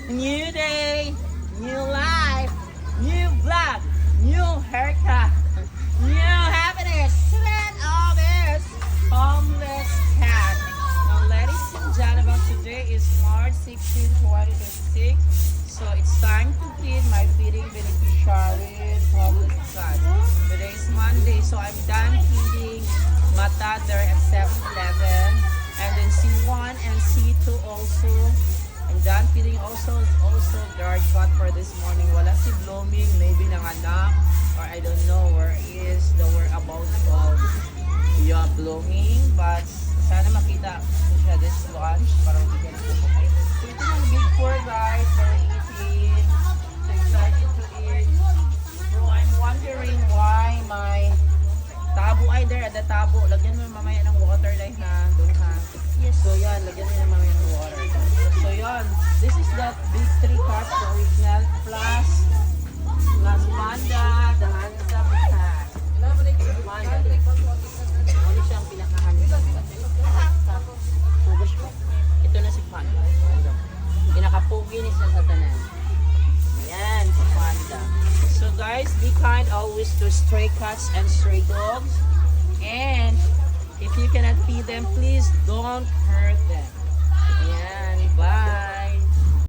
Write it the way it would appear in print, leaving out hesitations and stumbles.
New day, new life, new vlog, new haircut, new happiness. Let all this homeless cat. Now, ladies and gentlemen, today is March 16, 2026. So it's time to feed my feeding beneficiaries homeless cat. Today is Monday, so I'm done feeding Mata there at 7-Eleven. And then C1 and C2 also. I'm done feeding also guard cut for this morning. Wala si Blooming, maybe nanganak or I don't know where is the whereabouts of your Blooming. But sana makita ko siya this lunch para hindi ka nagpupukay. So ito yung big four guys, they're eating. So excited to eat. So I'm wondering why my tabo ay there at the tabo. Lagyan mo mamaya ng water dahil ha. Doon ha. Yes. So yan, lagyan mo na mamaya ng water. So yan, this is that big three cups, the original, plus Manda, the handsome cat. Manda. Ano siyang pinaka-handsome? Pugos mo. Ito na si Panda. Pinaka-pugi ni sa satanan. Ayan, si Panda. So guys, be kind always to stray cats and stray dogs. And if you cannot feed them, please don't hurt them. Ayan, bye!